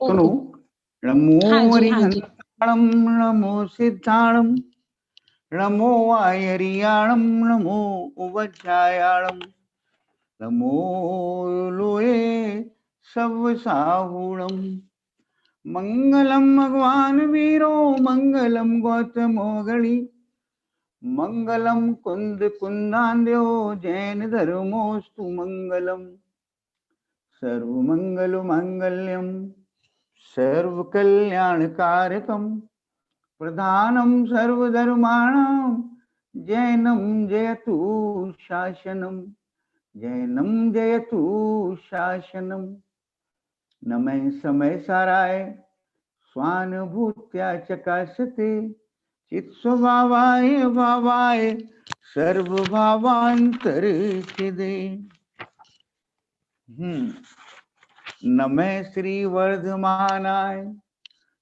सुनो, ओके। नमो हाँ जी, हाँ जी। हरिहंताणं, नमो सिद्धाणं, नमो वायरियाणं, नमो उवज्जायाणं, नमो लोये सव्वसाहुणं। मंगलम भगवान वीरो, मंगलम गौतमो गणि, मंगलम कुंद कुंदान्यो, जैन धर्मोस्तु मंगलम। सर्वमंगल मांगल्यम, सर्वकल्याणकारकम, प्रधानम सर्वधर्माणां, जैनम जयतु शासनम, जैनम जयतु शासनम। नमः समय साराय स्वानुभूत्या चकाशते, चित्स्वभावाय भावाय सर्वभावांतरिक्षिदे। नमः श्री वर्धमानाय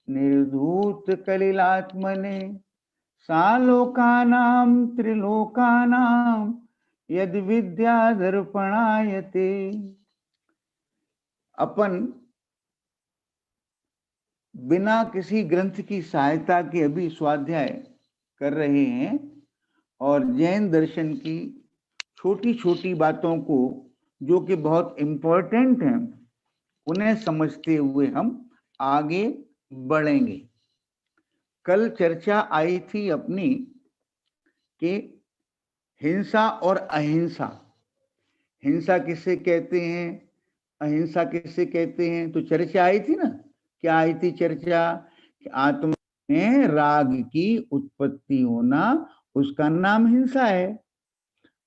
निर्धूत कलिलात्मने, सालोकानां त्रिलोकानां यद विद्या दर्पणायते। अपन बिना किसी ग्रंथ की सहायता के अभी स्वाध्याय कर रहे हैं और जैन दर्शन की छोटी छोटी बातों को, जो कि बहुत इंपॉर्टेंट हैं, उन्हें समझते हुए हम आगे बढ़ेंगे। कल चर्चा आई थी अपनी कि हिंसा और अहिंसा, हिंसा किसे कहते हैं, अहिंसा किसे कहते हैं, तो चर्चा आई थी ना। क्या आई थी चर्चा? कि आत्मा में राग की उत्पत्ति होना, उसका नाम हिंसा है,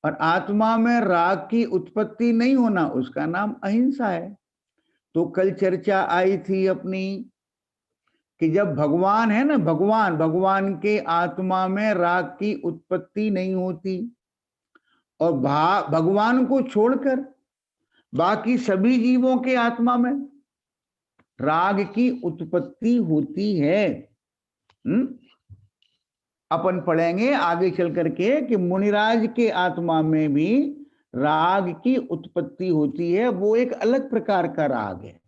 और आत्मा में राग की उत्पत्ति नहीं होना, उसका नाम अहिंसा है। तो कल चर्चा आई थी अपनी कि जब भगवान है ना, भगवान के आत्मा में राग की उत्पत्ति नहीं होती, और भगवान को छोड़कर बाकी सभी जीवों के आत्मा में राग की उत्पत्ति होती है। अपन पढ़ेंगे आगे चल करके कि मुनिराज के आत्मा में भी राग की उत्पत्ति होती है। वो एक अलग प्रकार का राग है।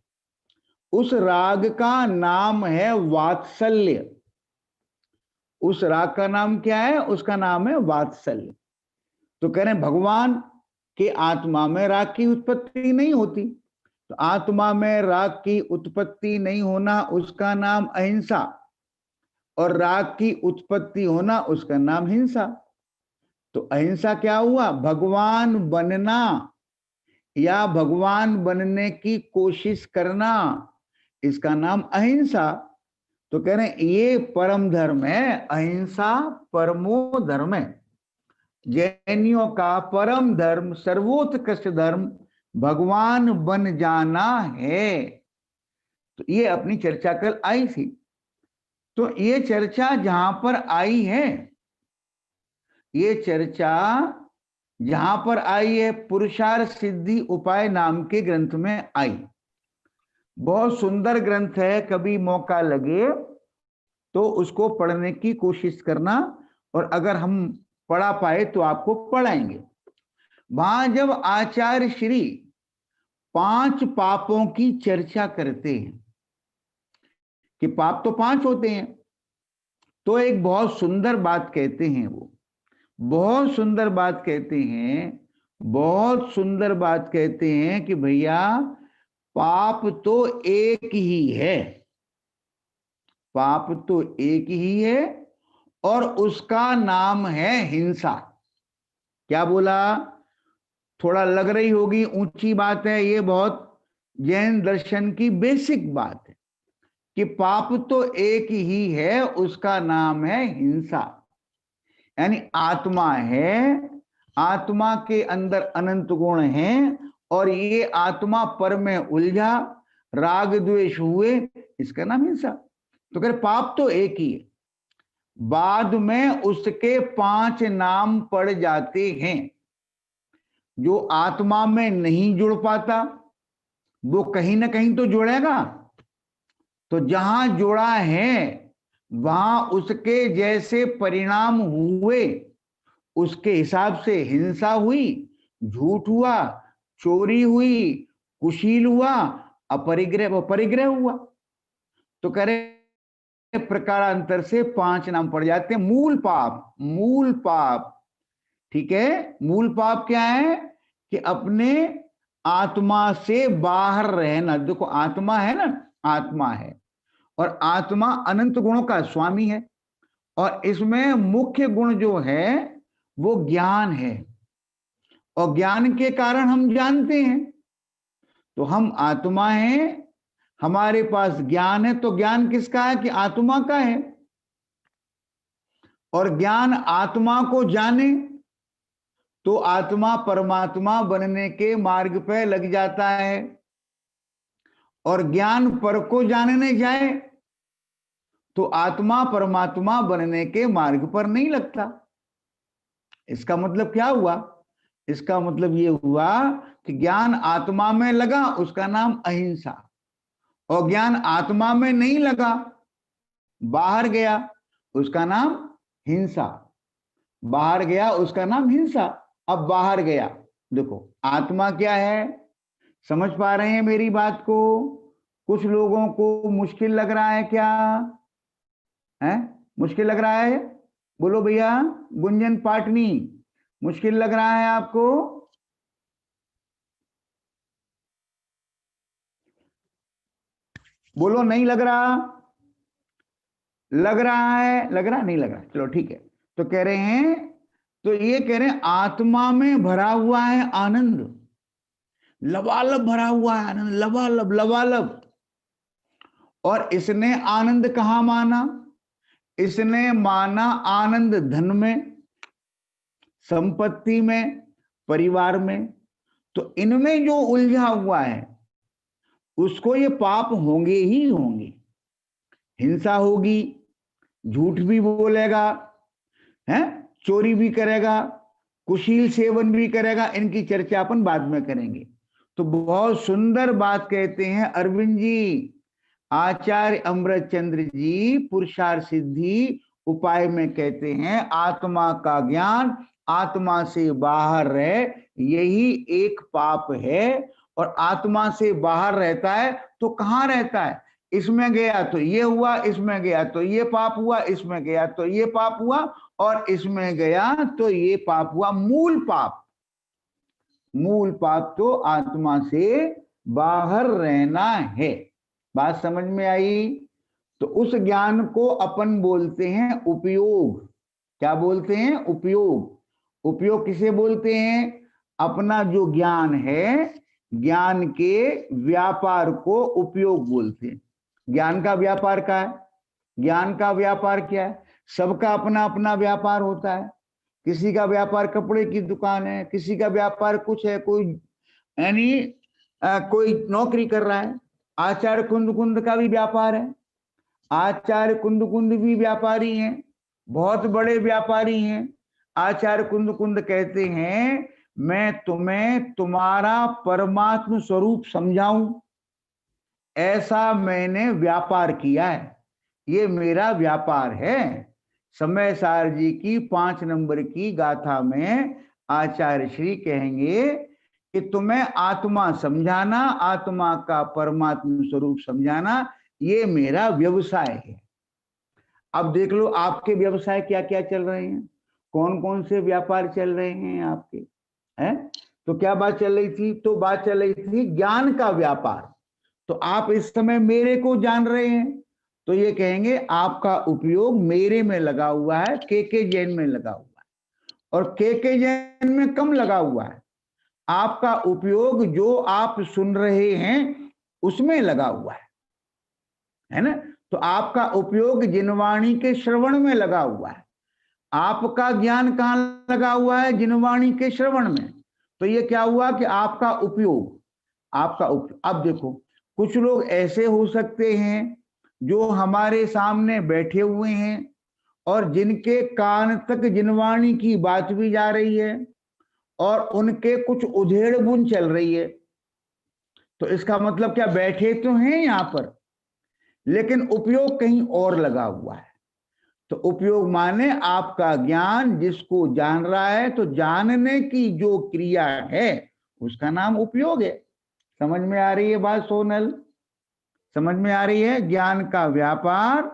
उस राग का नाम है वात्सल्य। उस राग का नाम क्या है? उसका नाम है वात्सल्य। तो कह रहे हैं भगवान के आत्मा में राग की उत्पत्ति नहीं होती, तो आत्मा में राग की उत्पत्ति नहीं होना उसका नाम अहिंसा, और राग की उत्पत्ति होना उसका नाम हिंसा। तो अहिंसा क्या हुआ? भगवान बनना या भगवान बनने की कोशिश करना, इसका नाम अहिंसा। तो कह रहे हैं ये परम धर्म है, अहिंसा परमो धर्म है। जैनियों का परम धर्म, सर्वोत्कृष्ट धर्म भगवान बन जाना है। तो ये अपनी चर्चा कल आई थी। तो ये चर्चा जहां पर आई है, ये चर्चा जहां पर आई है, पुरुषार्थ सिद्धि उपाय नाम के ग्रंथ में आई। बहुत सुंदर ग्रंथ है, कभी मौका लगे तो उसको पढ़ने की कोशिश करना, और अगर हम पढ़ा पाए तो आपको पढ़ाएंगे। वहां जब आचार्य श्री 5 पापों की चर्चा करते हैं कि पाप तो 5 होते हैं, तो एक बहुत सुंदर बात कहते हैं। वो बहुत सुंदर बात कहते हैं, बहुत सुंदर बात कहते हैं कि भैया पाप तो एक ही है, पाप तो एक ही है, और उसका नाम है हिंसा। क्या बोला? थोड़ा लग रही होगी ऊंची बात है, ये बहुत जैन दर्शन की बेसिक बात है कि पाप तो एक ही है, उसका नाम है हिंसा। यानी आत्मा है, आत्मा के अंदर अनंत गुण हैं, और ये आत्मा पर में उलझा, राग द्वेष हुए, इसका नाम हिंसा। तो कह पाप तो एक ही है, बाद में उसके 5 नाम पड़ जाते हैं। जो आत्मा में नहीं जुड़ पाता वो कहीं ना कहीं तो जुड़ेगा, तो जहां जुड़ा है वहां उसके जैसे परिणाम हुए, उसके हिसाब से हिंसा हुई, झूठ हुआ, चोरी हुई, कुशील हुआ, अपरिग्रह अपरिग्रह हुआ। तो कह रहे प्रकारांतर से 5 नाम पड़ जाते हैं। मूल पाप, मूल पाप, ठीक है। मूल पाप क्या है कि अपने आत्मा से बाहर रहना। देखो आत्मा है ना, आत्मा है, और आत्मा अनंत गुणों का स्वामी है, और इसमें मुख्य गुण जो है वो ज्ञान है, और ज्ञान के कारण हम जानते हैं। तो हम आत्मा हैं, हमारे पास ज्ञान है, तो ज्ञान किसका है कि आत्मा का है, और ज्ञान आत्मा को जाने तो आत्मा परमात्मा बनने के मार्ग पे लग जाता है, और ज्ञान पर को जानने जाए तो आत्मा परमात्मा बनने के मार्ग पर नहीं लगता। इसका मतलब क्या हुआ? इसका मतलब ये हुआ कि ज्ञान आत्मा में लगा, उसका नाम अहिंसा, और ज्ञान आत्मा में नहीं लगा, बाहर गया, उसका नाम हिंसा। बाहर गया उसका नाम हिंसा। अब बाहर गया, देखो आत्मा क्या है, समझ पा रहे हैं मेरी बात को? कुछ लोगों को मुश्किल लग रहा है क्या है? मुश्किल लग रहा है? बोलो भैया, गुंजन पाटनी, मुश्किल लग रहा है आपको? बोलो नहीं लग रहा? लग रहा है? लग रहा नहीं लग रहा? चलो ठीक है। तो कह रहे हैं, तो ये कह रहे हैं आत्मा में भरा हुआ है आनंद, लबालब भरा हुआ है आनंद, लबालब लबालब। और इसने आनंद कहां माना? इसने माना आनंद धन में, संपत्ति में, परिवार में। तो इनमें जो उलझा हुआ है उसको ये पाप होंगे ही होंगे। हिंसा होगी, झूठ भी बोलेगा, है, चोरी भी करेगा, कुशील सेवन भी करेगा। इनकी चर्चा अपन बाद में करेंगे। तो बहुत सुंदर बात कहते हैं अरविंद जी, आचार्य अमृत चंद्र जी पुरुषार्थ सिद्धि उपाय में कहते हैं, आत्मा का ज्ञान, आत्मा से बाहर रहे, यही एक पाप है। और आत्मा से बाहर रहता है तो कहां रहता है? इसमें गया तो ये हुआ, इसमें गया तो ये पाप हुआ, इसमें गया तो ये पाप हुआ, और इसमें गया तो ये पाप हुआ। मूल पाप, मूल पाप तो आत्मा से बाहर रहना है। बात समझ में आई? तो उस ज्ञान को अपन बोलते हैं उपयोग। क्या बोलते हैं? उपयोग। उपयोग किसे बोलते हैं? अपना जो ज्ञान है, ज्ञान के व्यापार को उपयोग बोलते हैं। ज्ञान का व्यापार क्या है? ज्ञान का व्यापार क्या है? सबका अपना अपना व्यापार होता है। किसी का व्यापार कपड़े की दुकान है, किसी का व्यापार कुछ है, कोई यानी कोई नौकरी कर रहा है। आचार्य कुंद कुंद का भी व्यापार है, आचार्य कुंद कुंद भी व्यापारी हैं, बहुत बड़े व्यापारी हैं। आचार्य कुंद कुंद कहते हैं, मैं तुम्हें तुम्हारा परमात्म स्वरूप समझाऊं, ऐसा मैंने व्यापार किया है, ये मेरा व्यापार है। समय सार जी की 5 नंबर की गाथा में आचार्य श्री कहेंगे कि तुम्हें आत्मा समझाना, आत्मा का परमात्मा स्वरूप समझाना, ये मेरा व्यवसाय है। अब देख लो आपके व्यवसाय क्या क्या चल रहे हैं, कौन कौन से व्यापार चल रहे हैं आपके, हैं? तो क्या बात चल रही थी? तो बात चल रही थी ज्ञान का व्यापार। तो आप इस समय मेरे को जान रहे हैं, तो ये कहेंगे आपका उपयोग मेरे में लगा हुआ है, के जैन में लगा हुआ है, और के जैन में कम लगा हुआ है। आपका उपयोग जो आप सुन रहे हैं उसमें लगा हुआ है ना? तो आपका उपयोग जिनवाणी के श्रवण में लगा हुआ है। आपका ज्ञान कहां लगा हुआ है? जिनवाणी के श्रवण में। तो ये क्या हुआ कि आपका उपयोग, आपका उपयोग। अब देखो कुछ लोग ऐसे हो सकते हैं जो हमारे सामने बैठे हुए हैं और जिनके कान तक जिनवाणी की बात भी जा रही है और उनके कुछ उधेड़ बुन चल रही है। तो इसका मतलब क्या? बैठे तो हैं यहां पर, लेकिन उपयोग कहीं और लगा हुआ है। तो उपयोग माने आपका ज्ञान जिसको जान रहा है, तो जानने की जो क्रिया है उसका नाम उपयोग है। समझ में आ रही है बात सोनल? समझ में आ रही है? ज्ञान का व्यापार,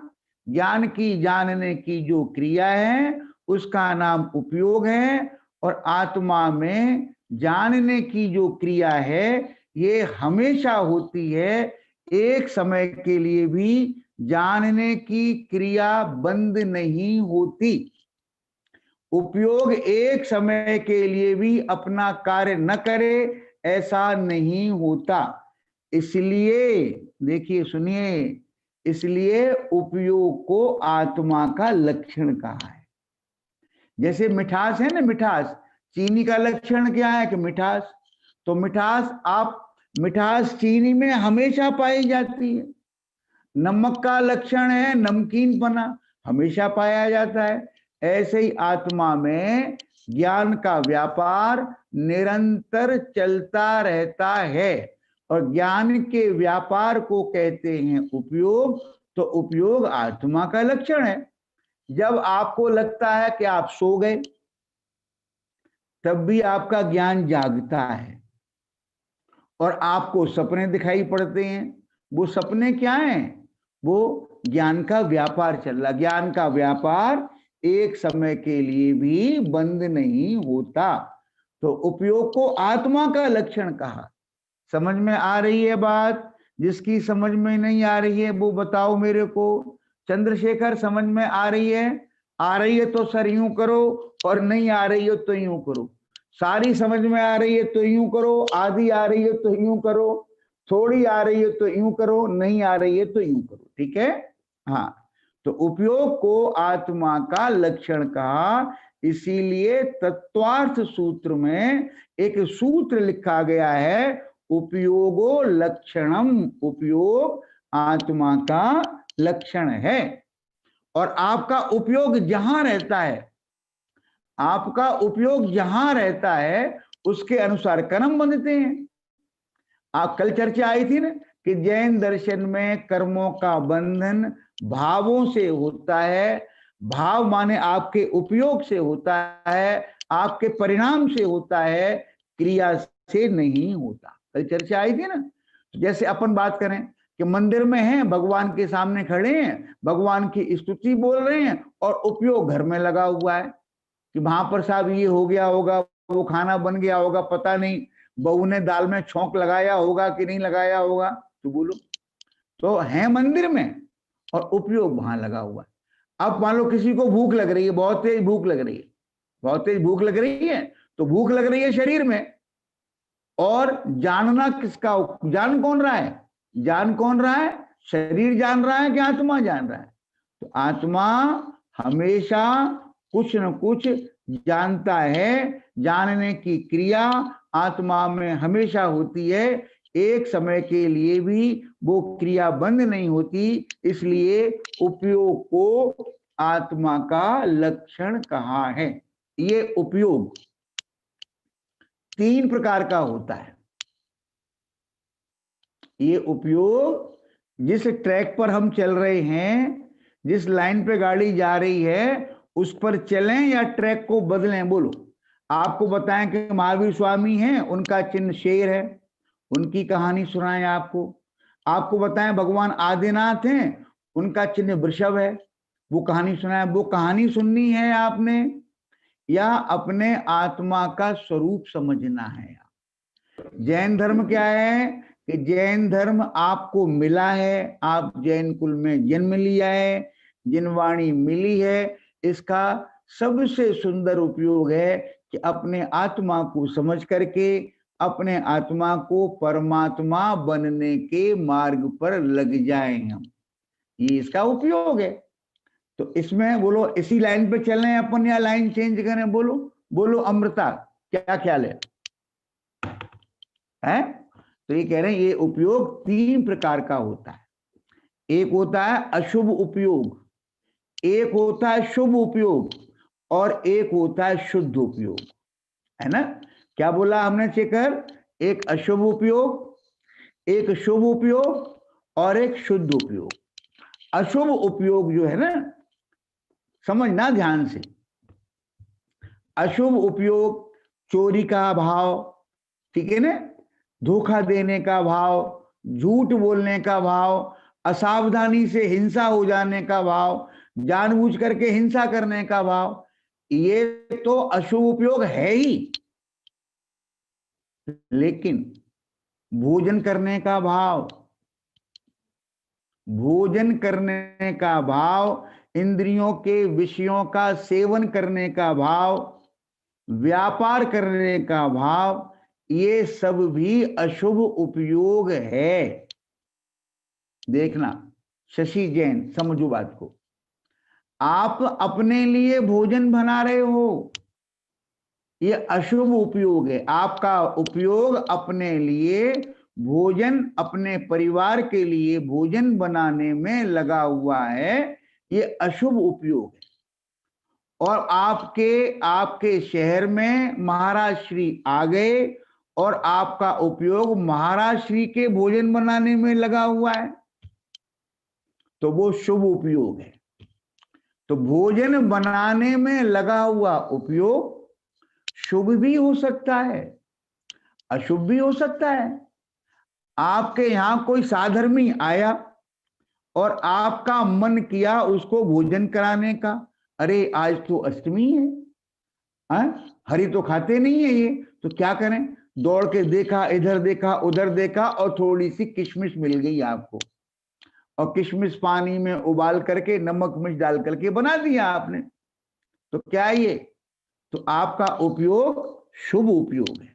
ज्ञान की जानने की जो क्रिया है उसका नाम उपयोग है, और आत्मा में जानने की जो क्रिया है ये हमेशा होती है, एक समय के लिए भी जानने की क्रिया बंद नहीं होती। उपयोग एक समय के लिए भी अपना कार्य न करे ऐसा नहीं होता। इसलिए देखिए, सुनिए, इसलिए उपयोग को आत्मा का लक्षण कहा है। जैसे मिठास है ना, मिठास, चीनी का लक्षण क्या है कि मिठास, तो मिठास चीनी में हमेशा पाई जाती है। नमक का लक्षण है नमकीनपना, हमेशा पाया जाता है। ऐसे ही आत्मा में ज्ञान का व्यापार निरंतर चलता रहता है, और ज्ञान के व्यापार को कहते हैं उपयोग। तो उपयोग आत्मा का लक्षण है। जब आपको लगता है कि आप सो गए, तब भी आपका ज्ञान जागता है, और आपको सपने दिखाई पड़ते हैं। वो सपने क्या हैं? वो ज्ञान का व्यापार चल रहा। ज्ञान का व्यापार एक समय के लिए भी बंद नहीं होता। तो उपयोग को आत्मा का लक्षण कहा। समझ में आ रही है बात? जिसकी समझ में नहीं आ रही है वो बताओ मेरे को। चंद्रशेखर, समझ में आ रही है? आ रही है तो सर यूं करो, और नहीं आ रही है तो यूं करो। सारी समझ में आ रही है तो यूं करो, आधी आ रही है तो यूं करो, थोड़ी आ रही है तो यूं करो, नहीं आ रही है तो यूं करो। ठीक है? हाँ, तो उपयोग को आत्मा का लक्षण कहा। इसीलिए तत्वार्थ सूत्र में एक सूत्र लिखा गया है, उपयोगो लक्षणम। उपयोग आत्मा का लक्षण है। और आपका उपयोग जहां रहता है, आपका उपयोग जहां रहता है उसके अनुसार कर्म बनते हैं। आप कल चर्चा आई थी ना कि जैन दर्शन में कर्मों का बंधन भावों से होता है। भाव माने आपके उपयोग से होता है, आपके परिणाम से होता है, क्रिया से नहीं होता। कल चर्चा आई थी ना। जैसे अपन बात करें कि मंदिर में हैं, भगवान के सामने खड़े हैं, भगवान की स्तुति बोल रहे हैं, और उपयोग घर में लगा हुआ है कि वहां पर साहब ये हो गया होगा, वो खाना बन गया होगा, पता नहीं बहू ने दाल में छौंक लगाया होगा कि नहीं लगाया होगा। तो बोलो, तो है मंदिर में और उपयोग वहां लगा हुआ है। अब मान लो किसी को भूख लग रही है, बहुत तेज भूख लग रही है, बहुत तेज भूख लग रही है, तो भूख लग रही है शरीर में, और जानना किसका, जान कौन रहा है? जान कौन रहा है? शरीर जान रहा है कि आत्मा जान रहा है? तो आत्मा हमेशा कुछ न कुछ जानता है। जानने की क्रिया आत्मा में हमेशा होती है, एक समय के लिए भी वो क्रिया बंद नहीं होती। इसलिए उपयोग को आत्मा का लक्षण कहा है। ये उपयोग 3 प्रकार का होता है। ये उपयोग जिस ट्रैक पर हम चल रहे हैं, जिस लाइन पे गाड़ी जा रही है, उस पर चलें या ट्रैक को बदलें? बोलो। आपको बताएं कि महावीर स्वामी हैं, उनका चिन्ह शेर है, उनकी कहानी सुनाएं आपको। आपको बताएं भगवान आदिनाथ हैं, उनका चिन्ह वृषभ है, वो कहानी सुनाएं। वो कहानी सुननी है आपने, या अपने आत्मा का स्वरूप समझना है? जैन धर्म क्या है कि जैन धर्म आपको मिला है, आप जैन कुल में जन्म लिया है, जिनवाणी मिली है। इसका सबसे सुंदर उपयोग है कि अपने आत्मा को समझ करके अपने आत्मा को परमात्मा बनने के मार्ग पर लग जाएं हम। ये इसका उपयोग है। तो इसमें बोलो, इसी लाइन पे चल रहे हैं अपन या लाइन चेंज करें? बोलो बोलो अमृता, क्या ख्याल है? तो ये कह रहे हैं ये उपयोग 3 प्रकार का होता है। एक होता है अशुभ उपयोग, एक होता है शुभ उपयोग, और एक होता है शुद्ध उपयोग, है ना? क्या बोला हमने शेखर? एक अशुभ उपयोग, एक शुभ उपयोग, और एक शुद्ध उपयोग। अशुभ उपयोग जो है ना, समझना ध्यान से। अशुभ उपयोग चोरी का भाव, ठीक है ना, धोखा देने का भाव, झूठ बोलने का भाव, असावधानी से हिंसा हो जाने का भाव, जानबूझ करके हिंसा करने का भाव, ये तो अशुभ उपयोग है ही। लेकिन भोजन करने का भाव, भोजन करने का भाव, इंद्रियों के विषयों का सेवन करने का भाव, व्यापार करने का भाव, ये सब भी अशुभ उपयोग है। देखना शशि जैन, समझो बात को। आप अपने लिए भोजन बना रहे हो, ये अशुभ उपयोग है। आपका उपयोग अपने लिए भोजन, अपने परिवार के लिए भोजन बनाने में लगा हुआ है, ये अशुभ उपयोग है। और आपके शहर में महाराज श्री आ गए और आपका उपयोग महाराज श्री के भोजन बनाने में लगा हुआ है, तो वो शुभ उपयोग है। तो भोजन बनाने में लगा हुआ उपयोग शुभ भी हो सकता है, अशुभ भी हो सकता है। आपके यहां कोई साधर्मी आया और आपका मन किया उसको भोजन कराने का, अरे आज तो अष्टमी है, हरी तो खाते नहीं है ये, तो क्या करें, दौड़ के देखा, इधर देखा उधर देखा और थोड़ी सी किशमिश मिल गई आपको, और किशमिश पानी में उबाल करके नमक मिर्च डाल करके बना दिया आपने, तो क्या ये, तो आपका उपयोग शुभ उपयोग है।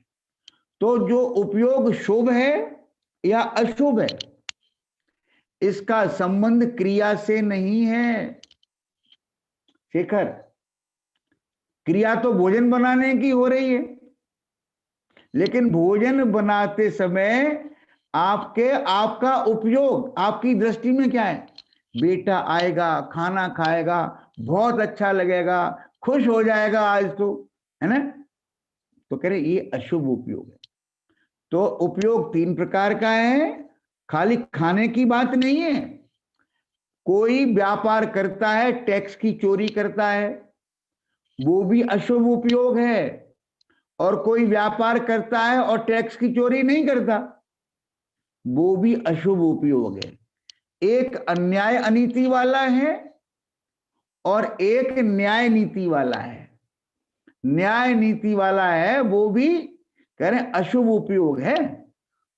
तो जो उपयोग शुभ है या अशुभ है, इसका संबंध क्रिया से नहीं है। शेखर, क्रिया तो भोजन बनाने की हो रही है, लेकिन भोजन बनाते समय आपका उपयोग, आपकी दृष्टि में क्या है, बेटा आएगा, खाना खाएगा, बहुत अच्छा लगेगा, खुश हो जाएगा आज तो, है ना, तो कह रहे ये अशुभ उपयोग है। तो उपयोग 3 प्रकार का है, खाली खाने की बात नहीं है। कोई व्यापार करता है, टैक्स की चोरी करता है, वो भी अशुभ उपयोग है। और कोई व्यापार करता है और टैक्स की चोरी नहीं करता, वो भी अशुभ उपयोग है। एक अन्याय अनीति वाला है और एक न्याय नीति वाला है। न्याय नीति वाला है वो भी कह रहे हैं अशुभ उपयोग है।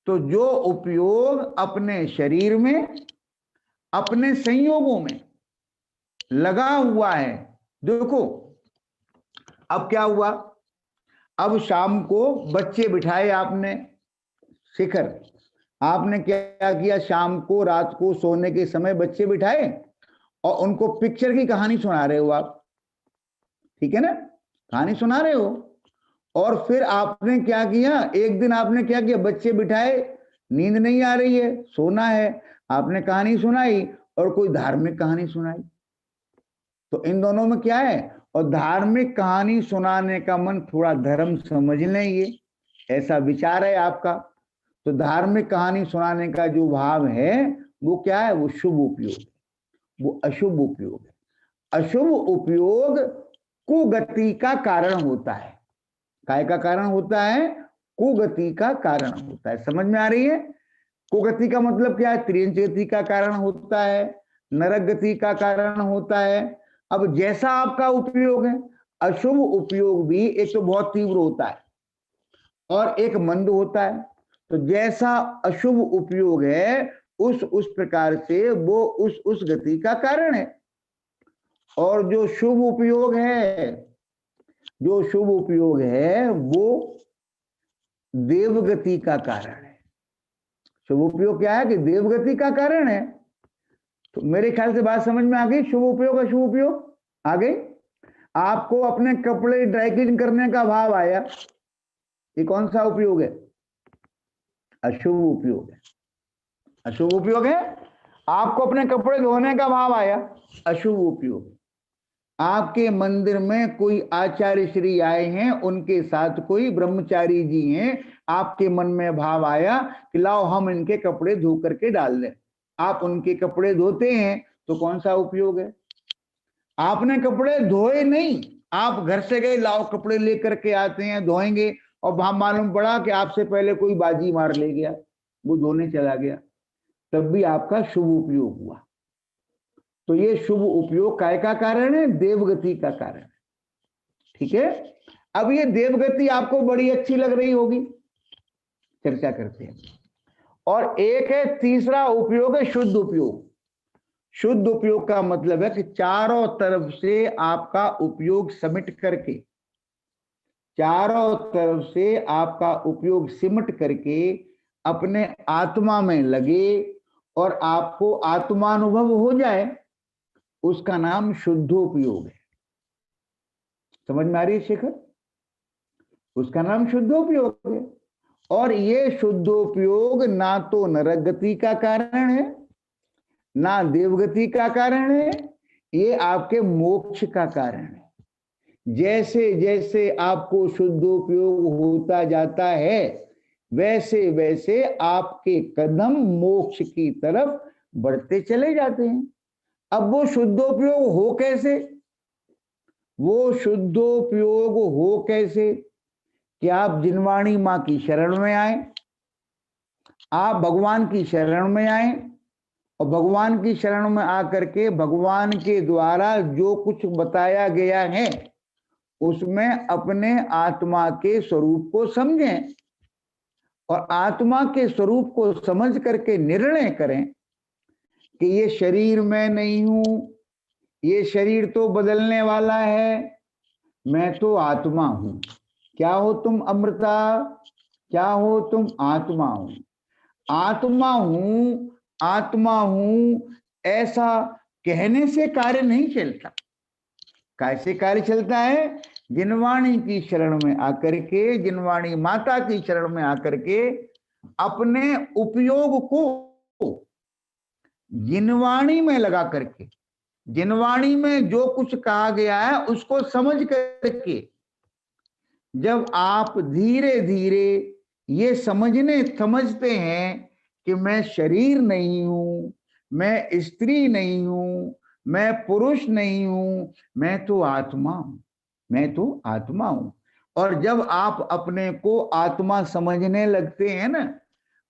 तो जो उपयोग अपने शरीर में, अपने संयोगों में लगा हुआ है, देखो अब क्या हुआ, अब शाम को बच्चे बिठाए आपने, शिखर आपने क्या किया, शाम को रात को सोने के समय बच्चे बिठाए और उनको पिक्चर की कहानी सुना रहे हो आप, ठीक है ना, कहानी सुना रहे हो। और फिर आपने क्या किया, एक दिन आपने क्या किया, बच्चे बिठाए, नींद नहीं आ रही है, सोना है, आपने कहानी सुनाई और कोई धार्मिक कहानी सुनाई। तो इन दोनों में क्या है, और धार्मिक कहानी सुनाने का मन थोड़ा धर्म समझ लें, ये ऐसा विचार है आपका। तो धार्मिक कहानी सुनाने का जो भाव है वो क्या है, वो शुभ उपयोग है, वो अशुभ उपयोग है। अशुभ उपयोग कुगति का कारण होता है। काय का कारण होता है, कुगति का कारण होता है। समझ में आ रही है, कुगति का मतलब क्या है, त्रियंच गति का कारण होता है, नरक गति का कारण होता है। अब जैसा आपका उपयोग है, अशुभ उपयोग भी एक तो बहुत तीव्र होता है और एक मंद होता है। तो जैसा अशुभ उपयोग है उस प्रकार से वो उस गति का कारण है। और जो शुभ उपयोग है, जो शुभ उपयोग है वो देवगति का कारण है। शुभ उपयोग क्या है कि देवगति का कारण है। तो मेरे ख्याल से बात समझ में आ गई, शुभ उपयोग अशुभ उपयोग आ गई। आपको अपने कपड़े ड्राई क्लीन करने का भाव आया, ये कौन सा उपयोग है, अशुभ उपयोग है। अशुभ उपयोग है। आपको अपने कपड़े धोने का भाव आया, अशुभ उपयोग। आपके मंदिर में कोई आचार्य श्री आए हैं, उनके साथ कोई ब्रह्मचारी जी हैं, आपके मन में भाव आया कि लाओ हम इनके कपड़े धो करके डाल दें, आप उनके कपड़े धोते हैं, तो कौन सा उपयोग है। आपने कपड़े धोए नहीं, आप घर से गए, लाओ कपड़े लेकर के आते हैं, धोएंगे, और वहां मालूम पड़ा कि आपसे पहले कोई बाजी मार ले गया, वो धोने चला गया, तब भी आपका शुभ उपयोग हुआ। तो ये शुभ उपयोग काय का कारण है? देवगति का कारण है। ठीक है, अब ये देवगति आपको बड़ी अच्छी लग रही होगी, चर्चा करते हैं। और एक है तीसरा उपयोग है शुद्ध उपयोग। शुद्ध उपयोग का मतलब है कि चारों तरफ से आपका उपयोग समेट करके, चारों तरफ से आपका उपयोग सिमट करके अपने आत्मा में लगे और आपको आत्मानुभव हो जाए, उसका नाम शुद्धोपयोग है। समझ में आ रही है शेखर? उसका नाम शुद्धोपयोग है। और ये शुद्धोपयोग ना तो नरक गति का कारण है, ना देवगति का कारण है, ये आपके मोक्ष का कारण है। जैसे जैसे आपको शुद्धोपयोग होता जाता है, वैसे वैसे आपके कदम मोक्ष की तरफ बढ़ते चले जाते हैं। अब वो शुद्धोपयोग हो कैसे? वो शुद्धोपयोग हो कैसे कि आप जिनवाणी माँ की शरण में आए, आप भगवान की शरण में आए, और भगवान की शरण में आकर के भगवान के द्वारा जो कुछ बताया गया है उसमें अपने आत्मा के स्वरूप को समझें, और आत्मा के स्वरूप को समझ करके निर्णय करें कि ये शरीर मैं नहीं हूं, ये शरीर तो बदलने वाला है, मैं तो आत्मा हूं। क्या हो तुम? अमृता। क्या हो तुम? आत्मा हूं। आत्मा हूं, आत्मा हूं, ऐसा कहने से कार्य नहीं चलता। कैसे कार्य चलता है? जिनवाणी की शरण में आकर के, जिनवाणी माता की शरण में आकर के अपने उपयोग को जिनवाणी में लगा करके, जिनवाणी में जो कुछ कहा गया है उसको समझ करके, जब आप धीरे धीरे ये समझते हैं कि मैं शरीर नहीं हूं, मैं स्त्री नहीं हूं, मैं पुरुष नहीं हूं, मैं तो आत्मा हूं, मैं तो आत्मा हूं। और जब आप अपने को आत्मा समझने लगते हैं ना,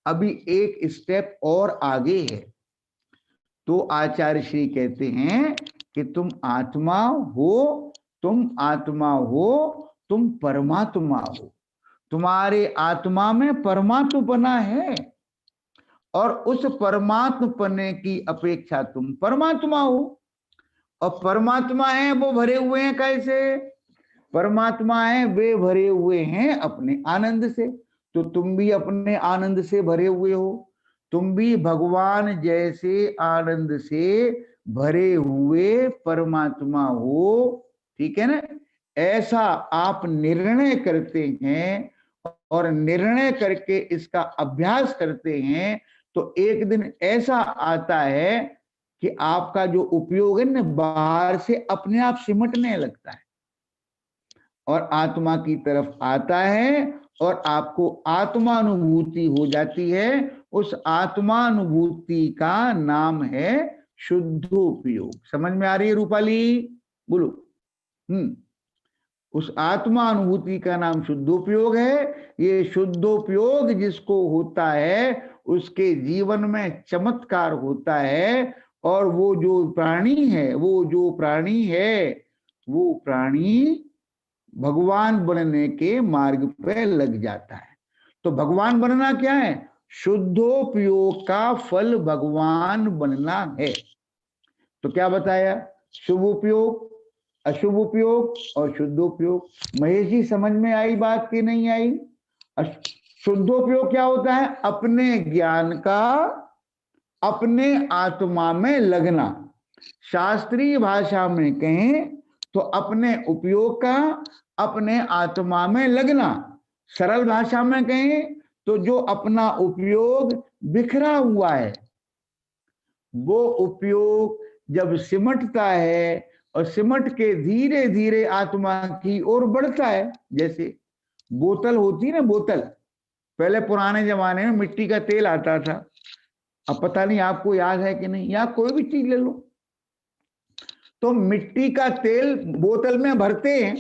अभी एक स्टेप और आगे है। तो आचार्य श्री कहते हैं कि तुम आत्मा हो, तुम आत्मा हो, तुम परमात्मा हो। तुम्हारे आत्मा में परमात्मपना है, और उस परमात्मपने की अपेक्षा तुम परमात्मा हो। और परमात्मा है वो भरे हुए हैं कैसे? परमात्मा है वे भरे हुए हैं अपने आनंद से। तो तुम भी अपने आनंद से भरे हुए हो, तुम भी भगवान जैसे आनंद से भरे हुए परमात्मा हो। ठीक है ना? ऐसा आप निर्णय करते हैं और निर्णय करके इसका अभ्यास करते हैं, तो एक दिन ऐसा आता है कि आपका जो उपयोग है ना, बाहर से अपने आप सिमटने लगता है और आत्मा की तरफ आता है, और आपको आत्मानुभूति हो जाती है। उस आत्मानुभूति का नाम है शुद्धोपयोग। समझ में आ रही है रूपाली? बोलो। उस आत्मानुभूति का नाम शुद्धोपयोग है। ये शुद्धोपयोग जिसको होता है उसके जीवन में चमत्कार होता है, और वो जो प्राणी है, वो प्राणी भगवान बनने के मार्ग पे लग जाता है। तो भगवान बनना क्या है? शुद्धोपयोग का फल भगवान बनना है। तो क्या बताया? शुभ उपयोग, अशुभ उपयोग और शुद्धोपयोग। महेश जी समझ में आई बात की नहीं आई? शुद्धोपयोग क्या होता है? अपने ज्ञान का अपने आत्मा में लगना। शास्त्रीय भाषा में कहें तो अपने उपयोग का अपने आत्मा में लगना। सरल भाषा में कहें तो जो अपना उपयोग बिखरा हुआ है, वो उपयोग जब सिमटता है और सिमट के धीरे धीरे आत्मा की ओर बढ़ता है। जैसे बोतल होती है ना, बोतल पहले पुराने जमाने में मिट्टी का तेल आता था, अब पता नहीं आपको याद है कि नहीं, या कोई भी चीज ले लो, तो मिट्टी का तेल बोतल में भरते हैं,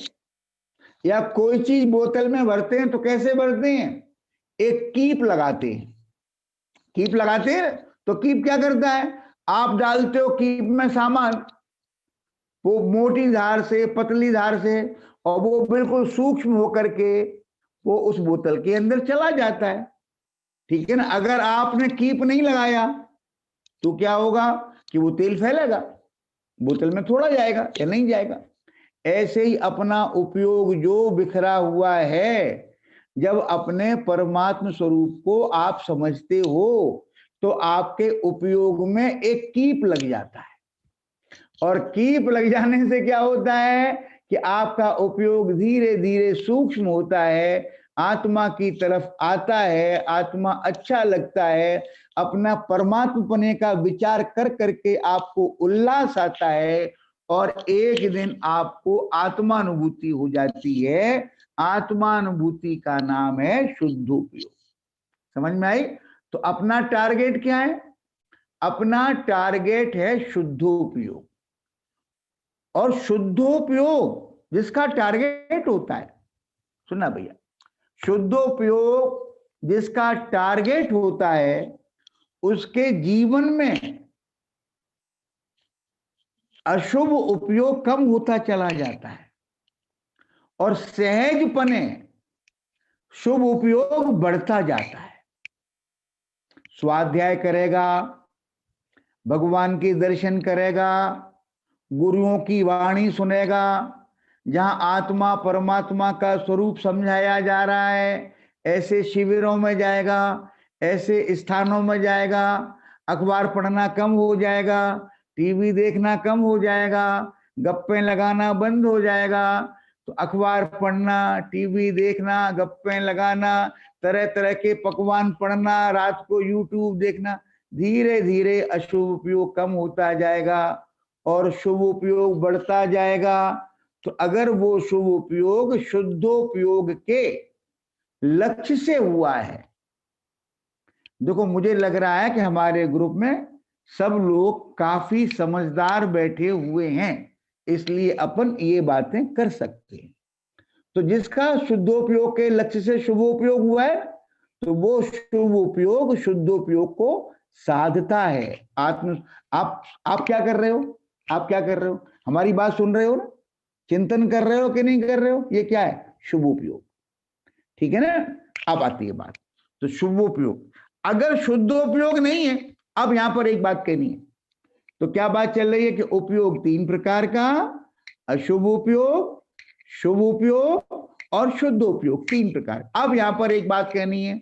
या कोई चीज बोतल में भरते हैं तो कैसे भरते हैं? एक कीप लगाते हैं, कीप लगाते हैं तो कीप क्या करता है, आप डालते हो कीप में सामान, वो मोटी धार से पतली धार से, और वो बिल्कुल सूक्ष्म होकर के वो उस बोतल के अंदर चला जाता है, ठीक है ना। अगर आपने कीप नहीं लगाया तो क्या होगा कि वो तेल फैलेगा, बोतल में थोड़ा जाएगा या नहीं जाएगा। ऐसे ही अपना उपयोग जो बिखरा हुआ है, जब अपने परमात्म स्वरूप को आप समझते हो तो आपके उपयोग में एक कीप लग जाता है, और कीप लग जाने से क्या होता है कि आपका उपयोग धीरे धीरे सूक्ष्म होता है, आत्मा की तरफ आता है, आत्मा अच्छा लगता है, अपना परमात्म पने का विचार कर करके आपको उल्लास आता है, और एक दिन आपको आत्मानुभूति हो जाती है। आत्मानुभूति का नाम है शुद्धोपयोग। समझ में आई? तो अपना टारगेट क्या है? अपना टारगेट है शुद्धोपयोग। और शुद्धोपयोग जिसका टारगेट होता है, सुनना भैया, शुद्धोपयोग जिसका टारगेट होता है उसके जीवन में अशुभ उपयोग कम होता चला जाता है, और सहजपने शुभ उपयोग बढ़ता जाता है। स्वाध्याय करेगा, भगवान के दर्शन करेगा, गुरुओं की वाणी सुनेगा, जहां आत्मा परमात्मा का स्वरूप समझाया जा रहा है, ऐसे शिविरों में जाएगा, ऐसे स्थानों में जाएगा, अखबार पढ़ना कम हो जाएगा, टीवी देखना कम हो जाएगा, गप्पे लगाना बंद हो जाएगा। तो अखबार पढ़ना, टीवी देखना, गप्पे लगाना, तरह तरह के पकवान पढ़ना, रात को यूट्यूब देखना, धीरे धीरे अशुभ उपयोग कम होता जाएगा और शुभ उपयोग बढ़ता जाएगा। तो अगर वो शुभ उपयोग शुद्धोपयोग के लक्ष्य से हुआ है, देखो मुझे लग रहा है कि हमारे ग्रुप में सब लोग काफी समझदार बैठे हुए हैं, इसलिए अपन ये बातें कर सकते हैं। तो जिसका शुद्धोपयोग के लक्ष्य से शुभोपयोग हुआ है, तो वो शुभ उपयोग शुद्धोपयोग को साधता है। आत्म आप क्या कर रहे हो? आप क्या कर रहे हो? हमारी बात सुन रहे हो ना? चिंतन कर रहे हो कि नहीं कर रहे हो? ये क्या है? शुभोपयोग। ठीक है ना? अब आती है बात। तो शुभोपयोग, अगर शुद्धोपयोग नहीं है, अब यहां पर एक बात कहनी है। तो क्या बात चल रही है कि उपयोग तीन प्रकार का, अशुभ उपयोग, शुभ उपयोग और शुद्ध उपयोग, तीन प्रकार। अब यहां पर एक बात कहनी है,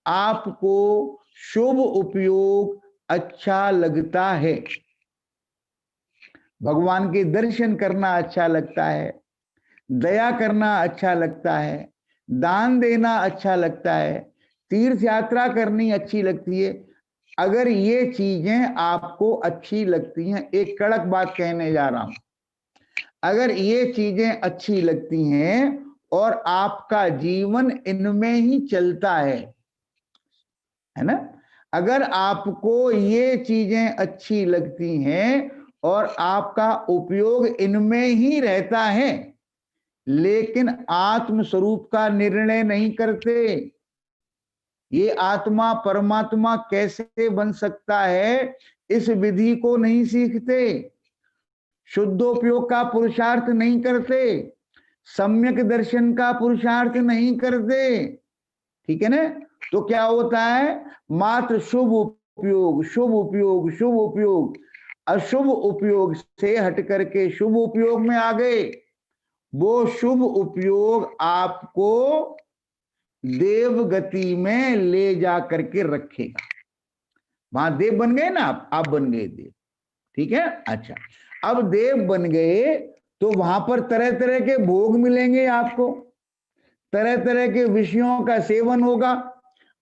आपको शुभ उपयोग अच्छा लगता है, भगवान के दर्शन करना अच्छा लगता है, दया करना अच्छा लगता है, दान देना अच्छा लगता है, तीर्थ यात्रा करनी अच्छी लगती है। अगर ये चीजें आपको अच्छी लगती हैं, एक कड़क बात कहने जा रहा हूं, अगर ये चीजें अच्छी लगती हैं और आपका जीवन इनमें ही चलता है ना, अगर आपको ये चीजें अच्छी लगती हैं और आपका उपयोग इनमें ही रहता है, लेकिन आत्म स्वरूप का निर्णय नहीं करते, ये आत्मा परमात्मा कैसे बन सकता है इस विधि को नहीं सीखते, शुद्धोपयोग का पुरुषार्थ नहीं करते, सम्यक दर्शन का पुरुषार्थ नहीं करते, ठीक है ना। तो क्या होता है, मात्र शुभ उपयोग शुभ उपयोग शुभ उपयोग, अशुभ उपयोग से हट करके शुभ उपयोग में आ गए। वो शुभ उपयोग आपको देव गति में ले जा करके रखेगा। वहां देव बन गए ना आप बन गए देव, ठीक है। अच्छा, अब देव बन गए तो वहां पर तरह तरह के भोग मिलेंगे आपको, तरह तरह के विषयों का सेवन होगा,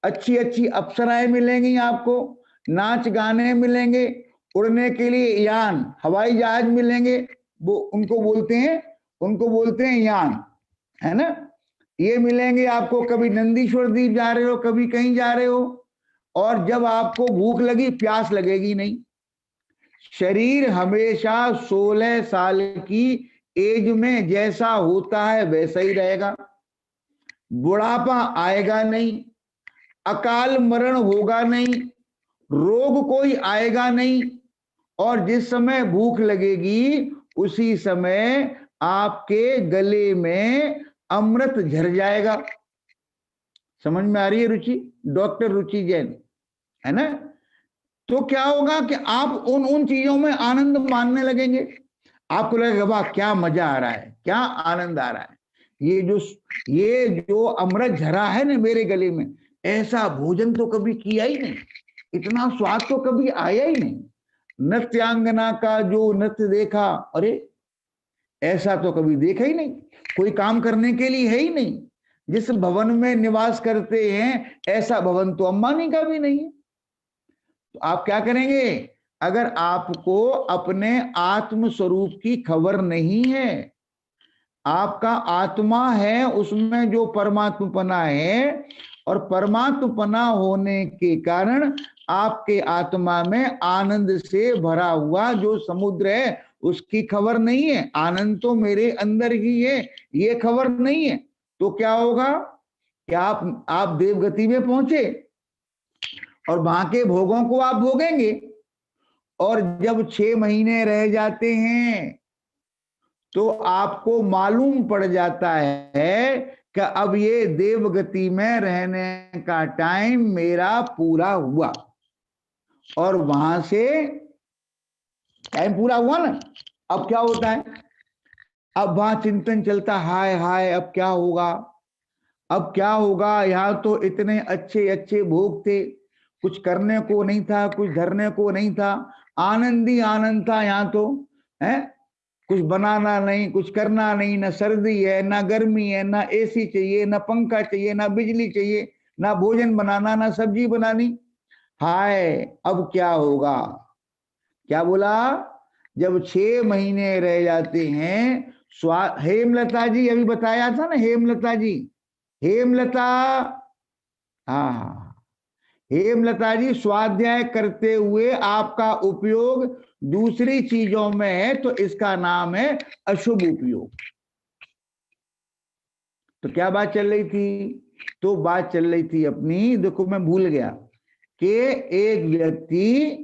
अच्छी अच्छी अप्सराएं मिलेंगी आपको, नाच गाने मिलेंगे, उड़ने के लिए यान हवाई जहाज मिलेंगे, वो उनको बोलते हैं यान, है ना। ये मिलेंगे आपको, कभी नंदीश्वर द्वीप जा रहे हो, कभी कहीं जा रहे हो, और जब आपको भूख लगी, प्यास लगेगी नहीं। शरीर हमेशा 16 साल की एज में जैसा होता है वैसा ही रहेगा, बुढ़ापा आएगा नहीं, अकाल मरण होगा नहीं, रोग कोई आएगा नहीं, और जिस समय भूख लगेगी उसी समय आपके गले में अमृत झर जाएगा। समझ में आ रही है रुचि? डॉक्टर रुचि जैन, है ना? तो क्या होगा कि आप उन चीजों में आनंद मानने लगेंगे। आपको लगेगा वाह क्या मजा आ रहा है, क्या आनंद आ रहा है, ये जो अमृत झरा है ना मेरे गले में, ऐसा भोजन तो कभी किया ही नहीं, इतना स्वाद तो कभी आया ही नहीं। नृत्यांगना का जो नृत्य देखा, अरे ऐसा तो कभी देखा ही नहीं, कोई काम करने के लिए है ही नहीं। जिस भवन में निवास करते हैं ऐसा भवन तो अंबानी का भी नहीं है। तो आप क्या करेंगे? अगर आपको अपने आत्म स्वरूप की खबर नहीं है, आपका आत्मा है उसमें जो परमात्मपना है, और परमात्मपना होने के कारण आपके आत्मा में आनंद से भरा हुआ जो समुद्र है उसकी खबर नहीं है। आनंद तो मेरे अंदर ही है, ये खबर नहीं है। तो क्या होगा कि आप देवगति में पहुंचे और वहां के भोगों को आप भोगेंगे, और जब 6 महीने रह जाते हैं तो आपको मालूम पड़ जाता है कि अब ये देवगति में रहने का टाइम मेरा पूरा हुआ। और वहां से टाइम पूरा हुआ ना, अब क्या होता है? अब वहां चिंतन चलता, हाय हाय अब क्या होगा, अब क्या होगा, यहाँ तो इतने अच्छे अच्छे भोग थे, कुछ करने को नहीं था, कुछ धरने को नहीं था, आनंद ही आनंद था यहाँ तो, है कुछ बनाना नहीं, कुछ करना नहीं, ना सर्दी है ना गर्मी है, ना एसी चाहिए, ना पंखा चाहिए, ना बिजली चाहिए, ना भोजन बनाना, ना सब्जी बनानी। हाय अब क्या होगा? क्या बोला? जब 6 महीने रह जाते हैं, हेमलता जी अभी बताया था ना, हेमलता जी, हेमलता, हाँ हेमलता जी, स्वाध्याय करते हुए आपका उपयोग दूसरी चीजों में है तो इसका नाम है अशुभ उपयोग। तो क्या बात चल रही थी? तो बात चल रही थी अपनी, देखो मैं भूल गया कि एक व्यक्ति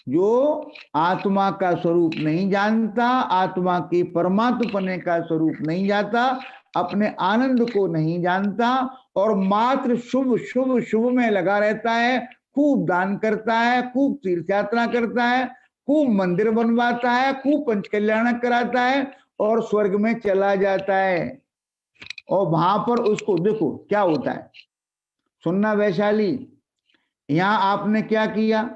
जो आत्मा का स्वरूप नहीं जानता, आत्मा के परमात्मपने का स्वरूप नहीं जानता, अपने आनंद को नहीं जानता, और मात्र शुभ शुभ शुभ में लगा रहता है, खूब दान करता है, खूब तीर्थ यात्रा करता है, खूब मंदिर बनवाता है, खूब पंचकल्याण कराता है, और स्वर्ग में चला जाता है। और वहां पर उसको देखो क्या होता है, सुनना वैशाली, यहां आपने क्या किया?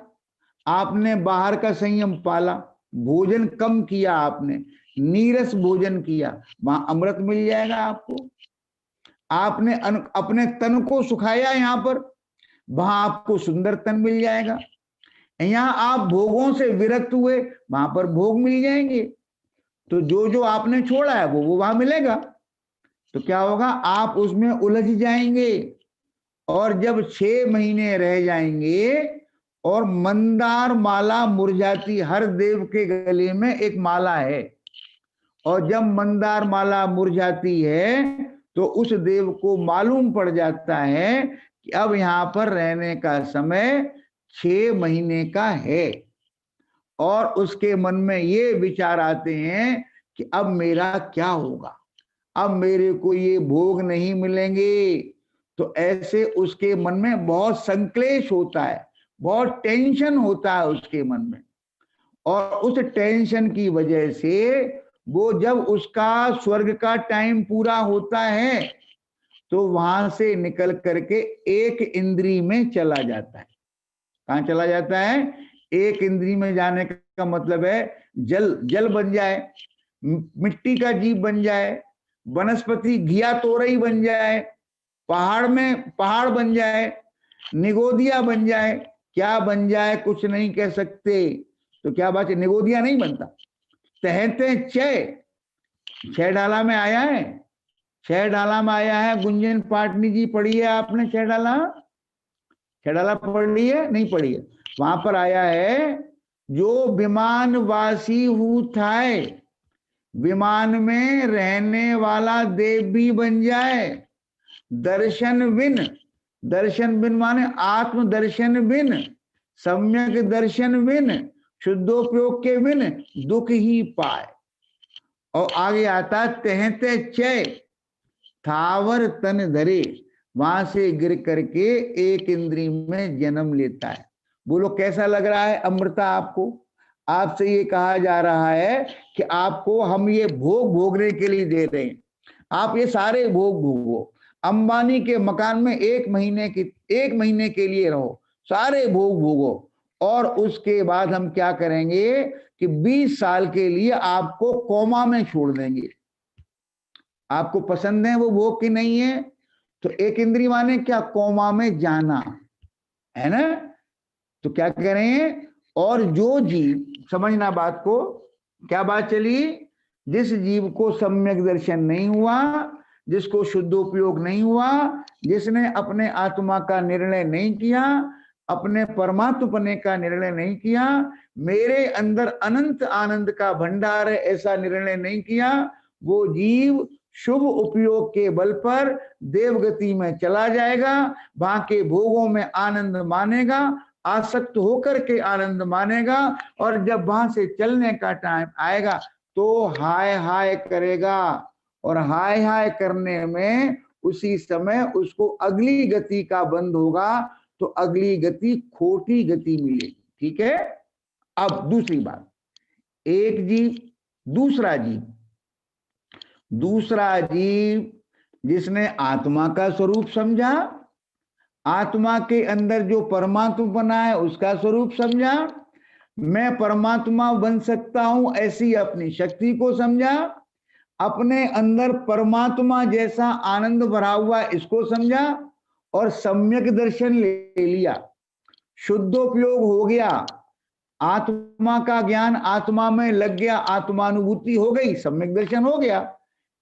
आपने बाहर का संयम पाला, भोजन कम किया, आपने नीरस भोजन किया, वहां अमृत मिल जाएगा आपको। आपने अपने तन को सुखाया यहां पर, वहां आपको सुंदर तन मिल जाएगा। यहां आप भोगों से विरक्त हुए, वहां पर भोग मिल जाएंगे। तो जो जो आपने छोड़ा है वो वहां मिलेगा। तो क्या होगा? आप उसमें उलझ जाएंगे, और जब 6 महीने रह जाएंगे और मंदार माला मुरझाती, हर देव के गले में एक माला है, और जब मंदार माला मुरझाती है तो उस देव को मालूम पड़ जाता है कि अब यहाँ पर रहने का समय 6 महीने का है, और उसके मन में ये विचार आते हैं कि अब मेरा क्या होगा, अब मेरे को ये भोग नहीं मिलेंगे। तो ऐसे उसके मन में बहुत संक्लेश होता है, बहुत टेंशन होता है उसके मन में, और उस टेंशन की वजह से वो जब उसका स्वर्ग का टाइम पूरा होता है तो वहां से निकल करके एक इंद्री में चला जाता है। कहाँ चला जाता है? एक इंद्री में जाने का मतलब है जल जल बन जाए, मिट्टी का जीव बन जाए, वनस्पति घिया तोरई बन जाए, पहाड़ में पहाड़ बन जाए, निगोदिया बन जाए, क्या बन जाए कुछ नहीं कह सकते। तो क्या बात है? निगोदिया नहीं बनता, तहते छह डाला में आया है, छह डाला में आया है। गुंजन पाटनी जी पढ़ी है आपने? छह डाला पढ़ी है? नहीं पढ़ी है? वहां पर आया है, जो विमान वासी हु थाए, विमान में रहने वाला देव भी बन जाए, दर्शन बिन, दर्शन बिन माने आत्म दर्शन बिन सम्यक दर्शन बिन शुद्धोपयोग के बिन दुख ही पाए। और आगे आता तहते चय थावर तन धरे, वहां से गिर करके एक इंद्री में जन्म लेता है। बोलो कैसा लग रहा है अमृता आपको? आपसे ये कहा जा रहा है कि आपको हम ये भोग भोगने के लिए दे रहे हैं, आप ये सारे भोग भोगो। अंबानी के मकान में एक महीने के लिए रहो, सारे भोग भोगो, और उसके बाद हम क्या करेंगे कि 20 साल के लिए आपको कोमा में छोड़ देंगे। आपको पसंद है वो भोग की नहीं है? तो एक इंद्री माने क्या? कोमा में जाना है ना। तो क्या कह रहे हैं? और जो जीव, समझना बात को, क्या बात चली? जिस जीव को सम्यक दर्शन नहीं हुआ, जिसको शुद्धोपयोग नहीं हुआ, जिसने अपने आत्मा का निर्णय नहीं किया, अपने परमात्मपने का निर्णय नहीं किया, मेरे अंदर अनंत आनंद का भंडार है ऐसा निर्णय नहीं किया, वो जीव शुभ उपयोग के बल पर देवगति में चला जाएगा, वहां के भोगों में आनंद मानेगा, आसक्त होकर के आनंद मानेगा, और जब वहां से चलने का टाइम आएगा तो हाय हाय करेगा, और हाय हाय करने में उसी समय उसको अगली गति का बंद होगा, तो अगली गति खोटी गति मिलेगी। ठीक है। अब दूसरी बात, एक जीव, दूसरा जीव जिसने आत्मा का स्वरूप समझा, आत्मा के अंदर जो परमात्मा बना है उसका स्वरूप समझा, मैं परमात्मा बन सकता हूं ऐसी अपनी शक्ति को समझा, अपने अंदर परमात्मा जैसा आनंद भरा हुआ इसको समझा, और सम्यक दर्शन ले लिया, शुद्धोपयोग हो गया, आत्मा का ज्ञान आत्मा में लग गया, आत्मानुभूति हो गई, सम्यक दर्शन हो गया।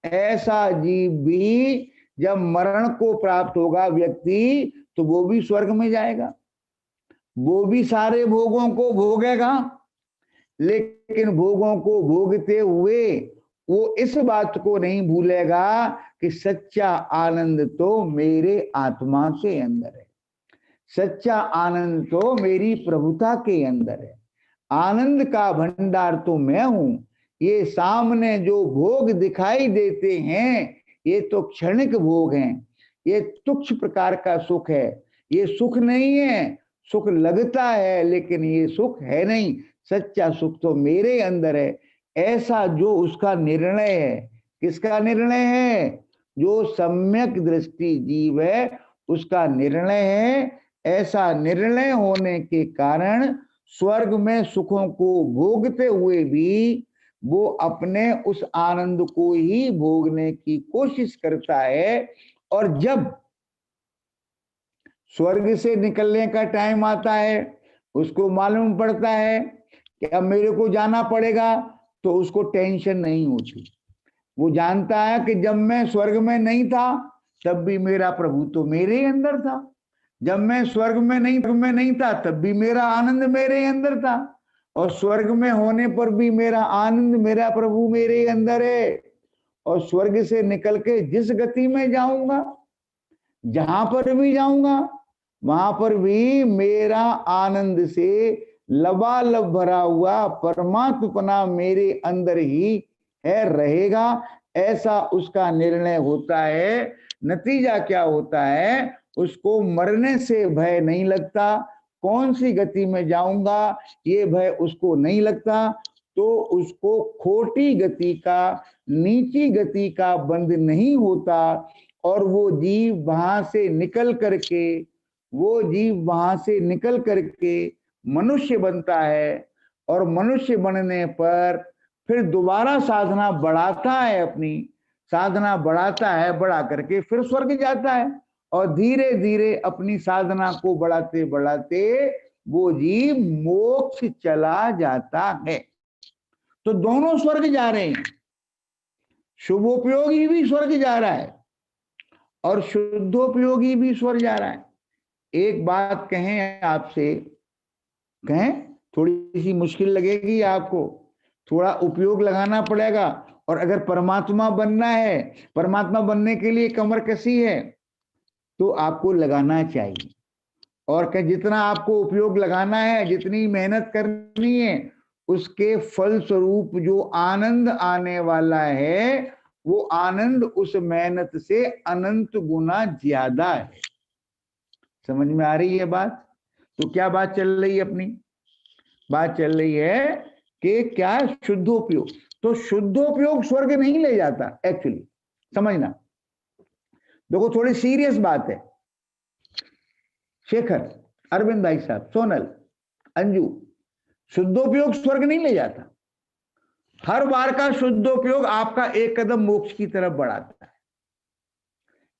ऐसा जीव भी जब मरण को प्राप्त होगा व्यक्ति, तो वो भी स्वर्ग में जाएगा, वो भी सारे भोगों को भोगेगा, लेकिन भोगों को भोगते हुए वो इस बात को नहीं भूलेगा कि सच्चा आनंद तो मेरे आत्मा के अंदर है, सच्चा आनंद तो मेरी प्रभुता के अंदर है, आनंद का भंडार तो मैं हूं, ये सामने जो भोग दिखाई देते हैं ये तो क्षणिक भोग हैं, ये तुच्छ प्रकार का सुख है, ये सुख नहीं है, सुख लगता है लेकिन ये सुख है नहीं, सच्चा सुख तो मेरे अंदर है। ऐसा जो उसका निर्णय है, किसका निर्णय है? जो सम्यक दृष्टि जीव है उसका निर्णय है। ऐसा निर्णय होने के कारण स्वर्ग में सुखों को भोगते हुए भी वो अपने उस आनंद को ही भोगने की कोशिश करता है, और जब स्वर्ग से निकलने का टाइम आता है उसको मालूम पड़ता है कि अब मेरे को जाना पड़ेगा, तो उसको टेंशन नहीं होती। वो जानता है कि जब मैं स्वर्ग में नहीं था तब भी मेरा प्रभु तो मेरे अंदर था, जब मैं स्वर्ग में नहीं था तब भी मेरा आनंद मेरे अंदर था, और स्वर्ग में होने पर भी मेरा आनंद, मेरा प्रभु मेरे अंदर है। और स्वर्ग से निकल के जिस गति में जाऊंगा, जहां पर भी जाऊंगा, वहां पर भी मेरा आनंद से लबालब भरा हुआ परमात्मा मेरे अंदर ही है, रहेगा, ऐसा उसका निर्णय होता है। नतीजा क्या होता है? उसको मरने से भय नहीं लगता, कौन सी गति में जाऊंगा ये भय उसको नहीं लगता, तो उसको खोटी गति का, नीची गति का बंध नहीं होता, और वो जीव वहां से निकल करके मनुष्य बनता है, और मनुष्य बनने पर फिर दोबारा साधना बढ़ाता है, अपनी साधना बढ़ाता है, बढ़ा करके फिर स्वर्ग जाता है, और धीरे धीरे अपनी साधना को बढ़ाते बढ़ाते वो जीव मोक्ष चला जाता है। तो दोनों स्वर्ग जा रहे हैं, शुभोपयोगी भी स्वर्ग जा रहा है और शुद्धोपयोगी भी स्वर्ग जा रहा है। एक बात कहें आपसे, कहें, थोड़ी सी मुश्किल लगेगी आपको, थोड़ा उपयोग लगाना पड़ेगा, और अगर परमात्मा बनना है, परमात्मा बनने के लिए कमर कसी है, तो आपको लगाना चाहिए। और कि जितना आपको उपयोग लगाना है, जितनी मेहनत करनी है, उसके फल स्वरूप जो आनंद आने वाला है, वो आनंद उस मेहनत से अनंत गुना ज्यादा है। समझ में आ रही है बात? तो क्या बात चल रही है अपनी? बात चल रही है कि क्या शुद्धोपयोग, तो शुद्धोपयोग स्वर्ग नहीं ले जाता एक्चुअली, समझना। देखो थोड़ी सीरियस बात है। शेखर, अरविंद भाई साहब, सोनल, अंजू, शुद्धोपयोग स्वर्ग नहीं ले जाता। हर बार का शुद्धोपयोग आपका एक कदम मोक्ष की तरफ बढ़ाता है।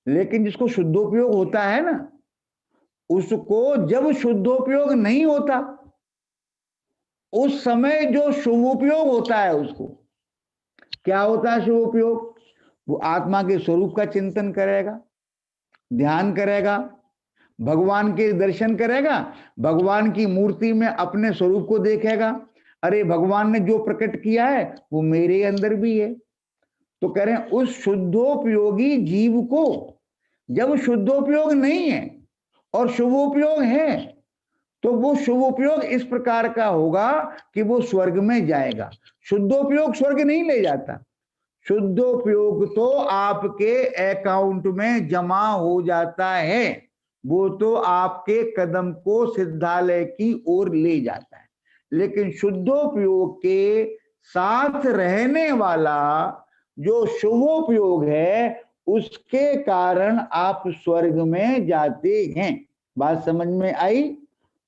लेकिन जिसको शुद्धोपयोग होता है ना, उसको जब शुद्धोपयोग नहीं होता, उस समय जो शुभोपयोग होता है, उसको क्या होता है शुभोपयोग? वो आत्मा के स्वरूप का चिंतन करेगा, ध्यान करेगा, भगवान के दर्शन करेगा, भगवान की मूर्ति में अपने स्वरूप को देखेगा। अरे भगवान ने जो प्रकट किया है वो मेरे अंदर भी है। तो कह रहे हैं उस शुद्धोपयोगी जीव को जब शुद्धोपयोग नहीं है और शुभोपयोग है, तो वो शुभोपयोग इस प्रकार का होगा कि वो स्वर्ग में जाएगा। शुद्धोपयोग स्वर्ग नहीं ले जाता। शुद्धोपयोग तो आपके अकाउंट में जमा हो जाता है, वो तो आपके कदम को सिद्धालय की ओर ले जाता है। लेकिन शुद्धोपयोग के साथ रहने वाला जो शुभोपयोग है, उसके कारण आप स्वर्ग में जाते हैं। बात समझ में आई?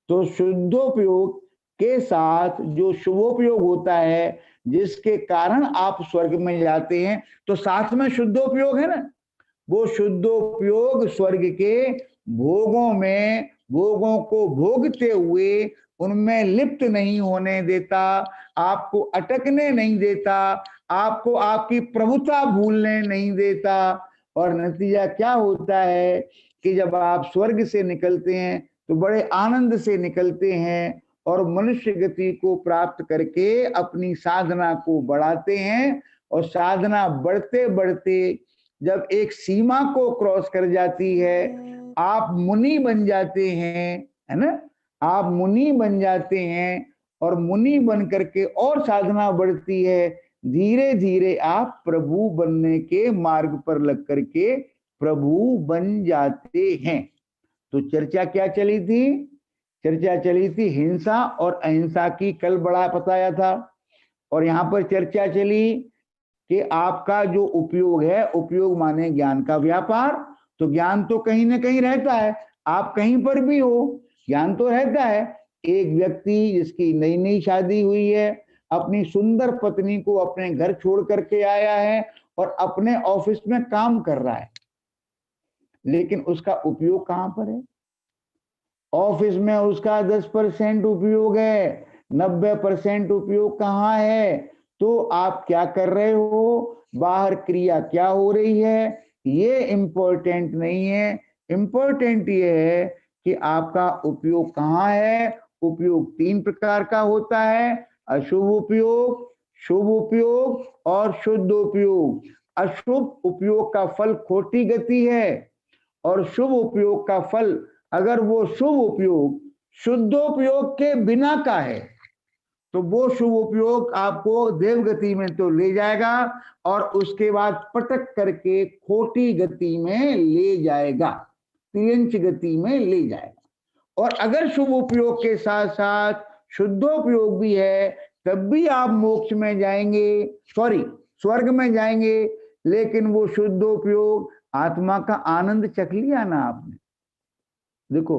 तो शुद्धोपयोग के साथ जो शुभोपयोग होता है, जिसके कारण आप स्वर्ग में जाते हैं, तो साथ में शुद्धोपयोग है ना, वो शुद्धोपयोग स्वर्ग के भोगों में, भोगों को भोगते हुए उनमें लिप्त नहीं होने देता, आपको अटकने नहीं देता, आपको आपकी प्रभुता भूलने नहीं देता। और नतीजा क्या होता है कि जब आप स्वर्ग से निकलते हैं तो बड़े आनंद से निकलते हैं और मनुष्य गति को प्राप्त करके अपनी साधना को बढ़ाते हैं। और साधना बढ़ते बढ़ते जब एक सीमा को क्रॉस कर जाती है, आप मुनि बन जाते हैं, है ना, आप मुनि बन जाते हैं। और मुनि बन करके और साधना बढ़ती है, धीरे धीरे आप प्रभु बनने के मार्ग पर लग करके प्रभु बन जाते हैं। तो चर्चा क्या चली थी? चर्चा चली थी हिंसा और अहिंसा की, कल बड़ा बताया था। और यहां पर चर्चा चली कि आपका जो उपयोग है, उपयोग माने ज्ञान का व्यापार, तो ज्ञान तो कहीं ना कहीं रहता है, आप कहीं पर भी हो, ज्ञान तो रहता है। एक व्यक्ति जिसकी नई नई शादी हुई है, अपनी सुंदर पत्नी को अपने घर छोड़ करके आया है और अपने ऑफिस में काम कर रहा है, लेकिन उसका उपयोग कहां पर है? ऑफिस में उसका 10% उपयोग है, 90% उपयोग कहाँ है? तो आप क्या कर रहे हो, बाहर क्रिया क्या हो रही है, ये इंपॉर्टेंट नहीं है। इंपॉर्टेंट ये है कि आपका उपयोग कहाँ है। उपयोग 3 प्रकार का होता है, अशुभ उपयोग, शुभ उपयोग और शुद्ध उपयोग। अशुभ उपयोग का फल खोटी गति है, और शुभ उपयोग का फल, अगर वो शुभ उपयोग शुद्धोपयोग के बिना का है, तो वो शुभ उपयोग आपको देवगति में तो ले जाएगा और उसके बाद पटक करके खोटी गति में ले जाएगा, तिर्यंच गति में ले जाएगा। और अगर शुभ उपयोग के साथ साथ शुद्धोपयोग भी है, तब भी आप मोक्ष में जाएंगे, सॉरी स्वर्ग में जाएंगे। लेकिन वो शुद्धोपयोग, आत्मा का आनंद चख लिया ना आपने। देखो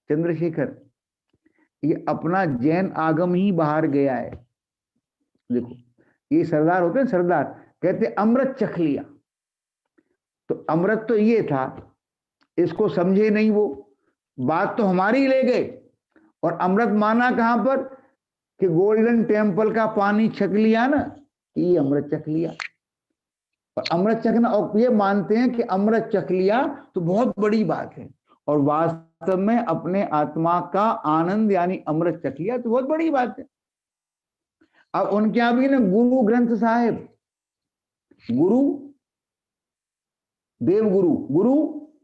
चंद्रशेखर, ये अपना जैन आगम ही बाहर गया है। देखो ये सरदार होते हैं, सरदार कहते अमृत चख लिया, तो अमृत तो ये था, इसको समझे नहीं वो, बात तो हमारी ले गए। और अमृत माना कहां पर कि गोल्डन टेम्पल का पानी छक लिया ना, ये अमृत चख लिया। और अमृत चखना, और ये मानते हैं कि अमृत चख लिया तो बहुत बड़ी बात है, और वास्तव में अपने आत्मा का आनंद यानी अमृत चख लिया तो बहुत बड़ी बात है। अब उनके यहां भी ना गुरु ग्रंथ साहिब, गुरु देव गुरु, गुरु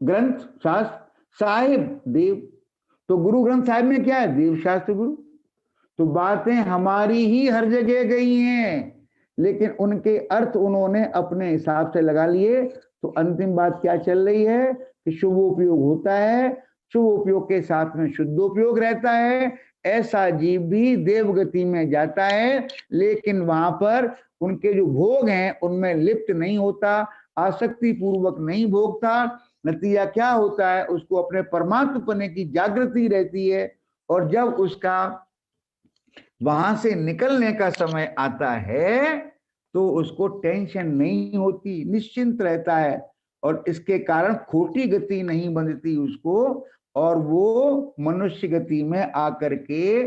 ग्रंथ शास्त्र साहिब देव, तो गुरु ग्रंथ साहिब में क्या है? देव शास्त्र गुरु। तो बातें हमारी ही हर जगह गई हैं, लेकिन उनके अर्थ उन्होंने अपने हिसाब से लगा लिए। तो अंतिम बात क्या चल रही है कि शुभ उपयोग होता है, शुभ उपयोग के साथ में शुद्धोपयोग रहता है। ऐसा जीव भी देवगति में जाता है, लेकिन वहां पर उनके जो भोग हैं उनमें लिप्त नहीं होता, आसक्ति पूर्वक नहीं भोगता। नतीजा क्या होता है? उसको अपने परमात्म पने की जागृति रहती है, और जब उसका वहां से निकलने का समय आता है तो उसको टेंशन नहीं होती, निश्चिंत रहता है, और इसके कारण खोटी गति नहीं बनती उसको, और वो मनुष्य गति में आकर के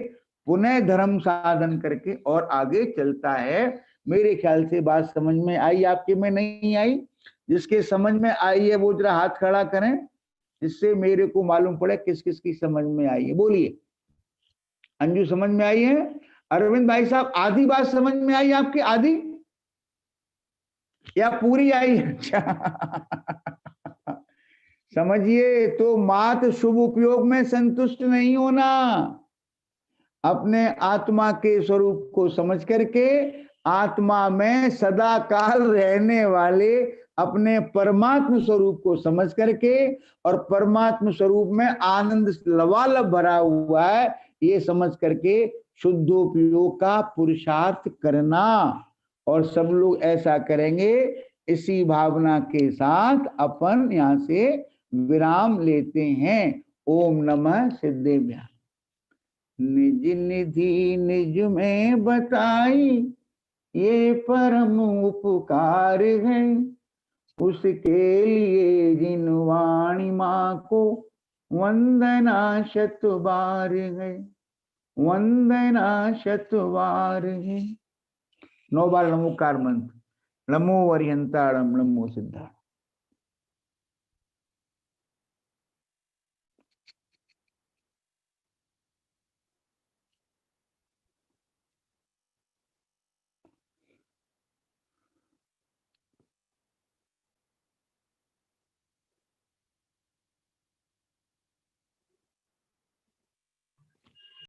पुनः धर्म साधन करके और आगे चलता है। मेरे ख्याल से बात समझ में आई आपके में नहीं आई? जिसके समझ में आई है वो जरा हाथ खड़ा करें, जिससे मेरे को मालूम पड़े किस किस की समझ में आई है। बोलिए। अंजू समझ में आई है? अरविंद भाई साहब आधी बात समझ में आई आपकी? आधी या पूरी आई? अच्छा समझिए, तो मात्र शुभ उपयोग में संतुष्ट नहीं होना, अपने आत्मा के स्वरूप को समझ करके आत्मा में सदा काल रहने वाले अपने परमात्म स्वरूप को समझ करके, और परमात्म स्वरूप में आनंद लबालब भरा हुआ है ये समझ करके शुद्धोपयोग का पुरुषार्थ करना। और सब लोग ऐसा करेंगे। इसी भावना के साथ अपन यहाँ से विराम लेते हैं। ओम नमः सिद्धेभ्य। निज निधि निज में बताई ये परम उपकार है, उसके लिए जिन वाणी माँ को वंदना शत बार है, वंदना शत बार है। 9 बार नमोकार मंत्र। नमो वरियंताणम, नमो सिद्धार्थ।